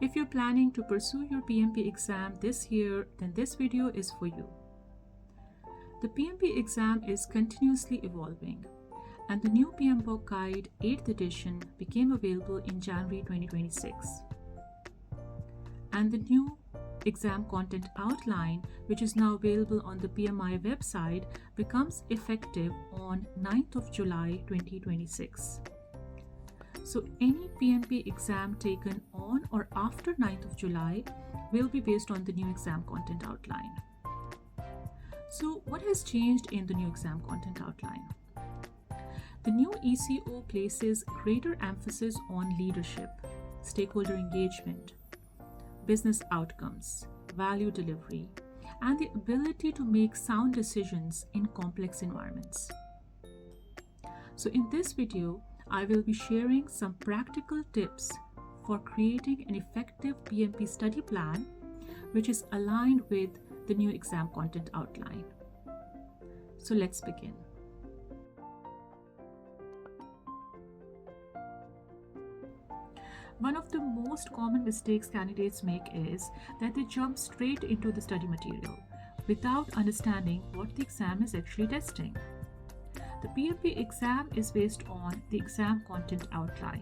If you're planning to pursue your PMP exam this year, then this video is for you. The PMP exam is continuously evolving, and the new PMBOK Guide 8th edition became available in January 2026. And the new exam content outline, which is now available on the PMI website, becomes effective on 9th of July 2026. So any PMP exam taken on or after 9th of July will be based on the new exam content outline. So what has changed in the new exam content outline? The new ECO places greater emphasis on leadership, stakeholder engagement, business outcomes, value delivery, and the ability to make sound decisions in complex environments. So in this video, I will be sharing some practical tips for creating an effective PMP study plan, which is aligned with the new exam content outline. So let's begin. One of the most common mistakes candidates make is that they jump straight into the study material without understanding what the exam is actually testing. The PMP exam is based on the exam content outline,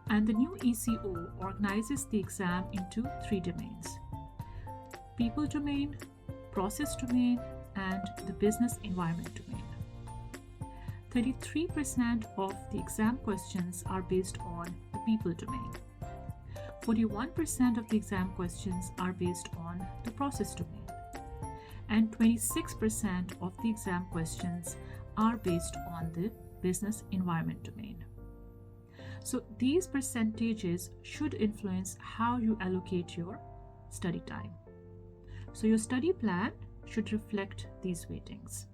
and the new ECO organizes the exam into 3 domains: people domain, process domain, and the business environment domain. 33% of the exam questions are based on the people domain. 41% of the exam questions are based on the process domain. And 26% of the exam questions are based on the business environment domain. So these percentages should influence how you allocate your study time. So your study plan should reflect these weightings.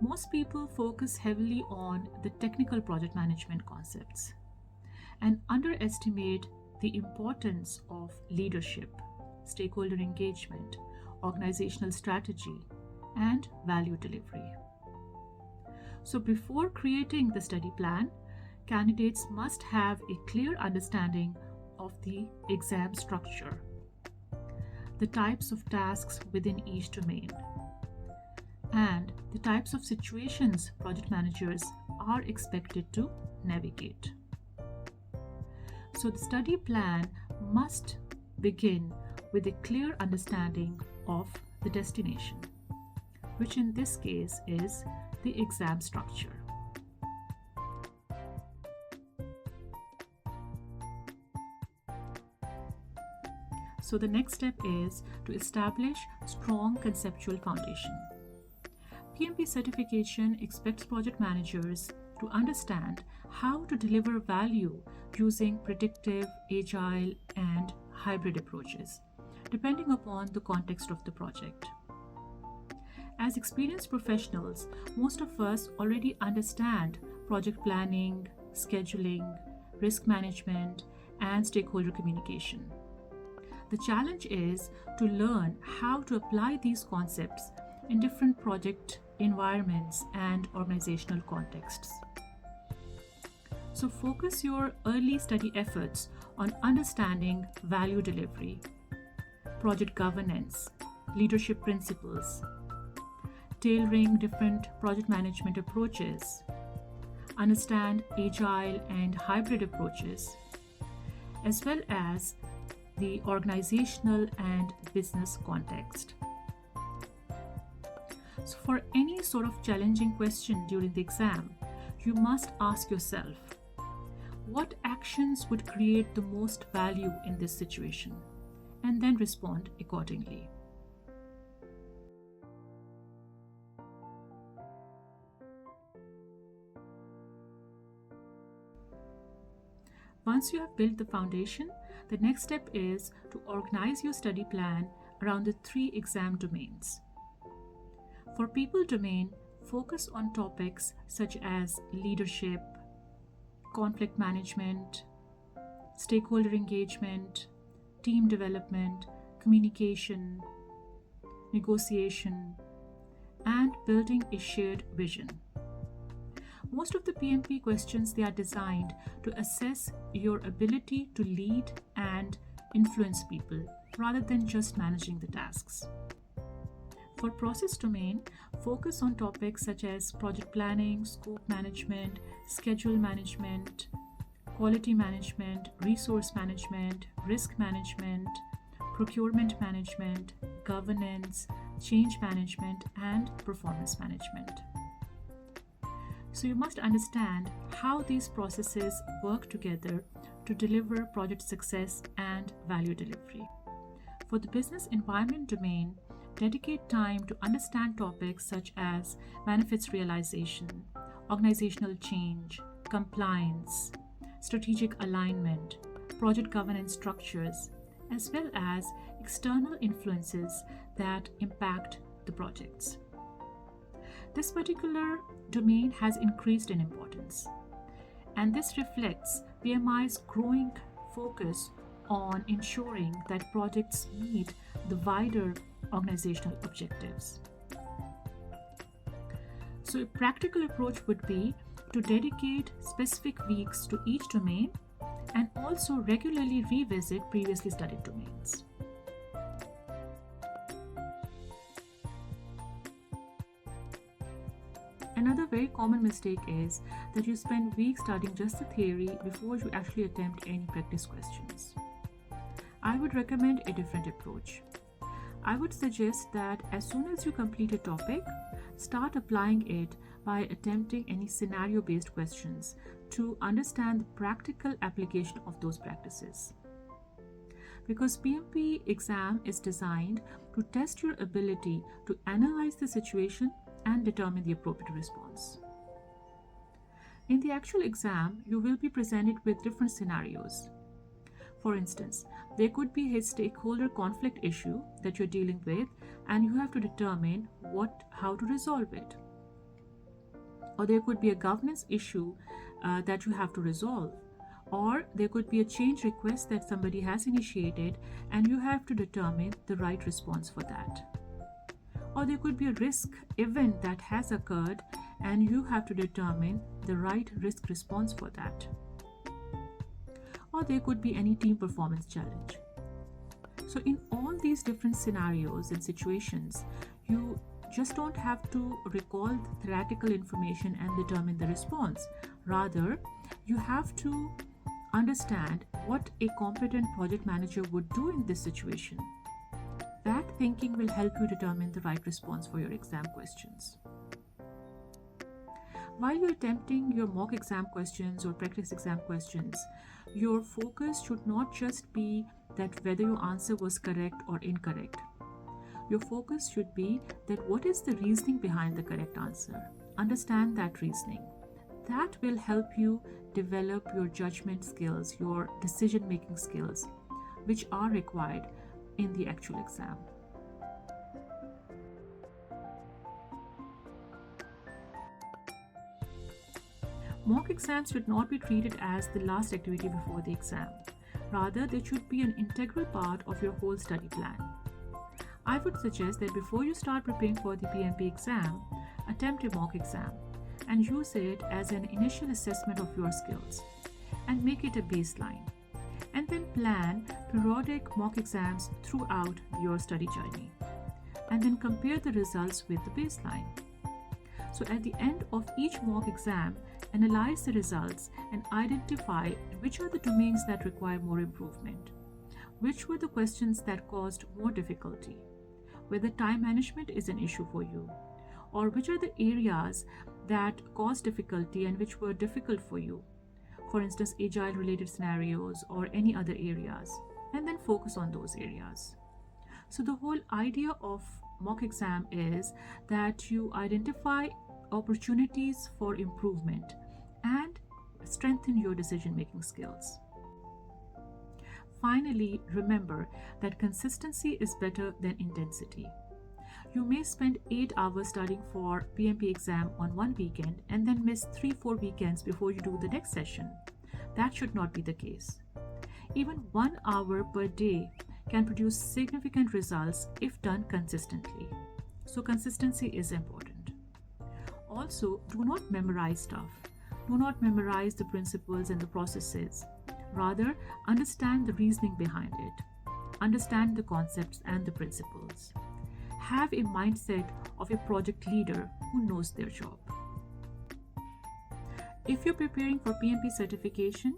Most people focus heavily on the technical project management concepts and underestimate the importance of leadership, stakeholder engagement, organizational strategy, and value delivery. So before creating the study plan, candidates must have a clear understanding of the exam structure, the types of tasks within each domain, and the types of situations project managers are expected to navigate. So the study plan must begin with a clear understanding of the destination, which in this case is the exam structure. So the next step is to establish strong conceptual foundation. PMP certification expects project managers to understand how to deliver value using predictive, agile, and hybrid approaches, depending upon the context of the project. As experienced professionals, most of us already understand project planning, scheduling, risk management, and stakeholder communication. The challenge is to learn how to apply these concepts in different project environments and organizational contexts. So focus your early study efforts on understanding value delivery, project governance, leadership principles, tailoring different project management approaches, understand agile and hybrid approaches, as well as the organizational and business context. So for any sort of challenging question during the exam, you must ask yourself, what actions would create the most value in this situation? And then respond accordingly. Once you have built the foundation, the next step is to organize your study plan around the 3 exam domains. For people domain, focus on topics such as leadership, conflict management, stakeholder engagement, team development, communication, negotiation, and building a shared vision. Most of the PMP questions, they are designed to assess your ability to lead and influence people rather than just managing the tasks. For process domain, focus on topics such as project planning, scope management, schedule management, quality management, resource management, risk management, procurement management, governance, change management, and performance management. So you must understand how these processes work together to deliver project success and value delivery. For the business environment domain, dedicate time to understand topics such as benefits realization, organizational change, compliance, strategic alignment, project governance structures, as well as external influences that impact the projects. This particular domain has increased in importance, and this reflects PMI's growing focus on ensuring that projects meet the wider organizational objectives. So a practical approach would be to dedicate specific weeks to each domain and also regularly revisit previously studied domains. Another very common mistake is that you spend weeks studying just the theory before you actually attempt any practice questions. I would recommend a different approach. I would suggest that as soon as you complete a topic, start applying it by attempting any scenario-based questions to understand the practical application of those practices. Because PMP exam is designed to test your ability to analyze the situation and determine the appropriate response. In the actual exam, you will be presented with different scenarios. For instance, there could be a stakeholder conflict issue that you're dealing with, and you have to determine how to resolve it. Or there could be a governance issue that you have to resolve. Or there could be a change request that somebody has initiated, and you have to determine the right response for that. Or there could be a risk event that has occurred, and you have to determine the right risk response for that. Or there could be any team performance challenge. So in all these different scenarios and situations, you just don't have to recall the theoretical information and determine the response. Rather, you have to understand what a competent project manager would do in this situation. That thinking will help you determine the right response for your exam questions. While you're attempting your mock exam questions or practice exam questions, your focus should not just be that whether your answer was correct or incorrect. Your focus should be that what is the reasoning behind the correct answer. Understand that reasoning. That will help you develop your judgment skills, your decision-making skills, which are required in the actual exam. Mock exams should not be treated as the last activity before the exam. Rather, they should be an integral part of your whole study plan. I would suggest that before you start preparing for the PMP exam, attempt a mock exam and use it as an initial assessment of your skills and make it a baseline. And then plan periodic mock exams throughout your study journey. And then compare the results with the baseline. So at the end of each mock exam, analyze the results and identify which are the domains that require more improvement, which were the questions that caused more difficulty, whether time management is an issue for you, or which are the areas that caused difficulty and which were difficult for you. For instance, agile related scenarios or any other areas, and then focus on those areas. So the whole idea of mock exam is that you identify opportunities for improvement and strengthen your decision-making skills. Finally, remember that consistency is better than intensity. You may spend 8 hours studying for PMP exam on one weekend and then miss 3-4 weekends before you do the next session. That should not be the case. Even 1 hour per day can produce significant results if done consistently. So consistency is important. Also, do not memorize stuff. Do not memorize the principles and the processes. Rather, understand the reasoning behind it. Understand the concepts and the principles. Have a mindset of a project leader who knows their job. If you're preparing for PMP certification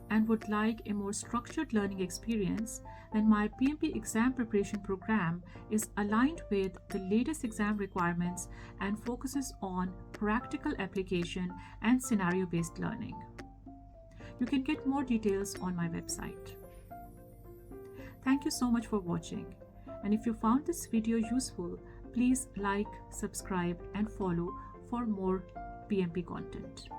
and would like a more structured learning experience, then my PMP exam preparation program is aligned with the latest exam requirements and focuses on practical application and scenario-based learning. You can get more details on my website. Thank you so much for watching. And if you found this video useful, please like, subscribe, and follow for more PMP content.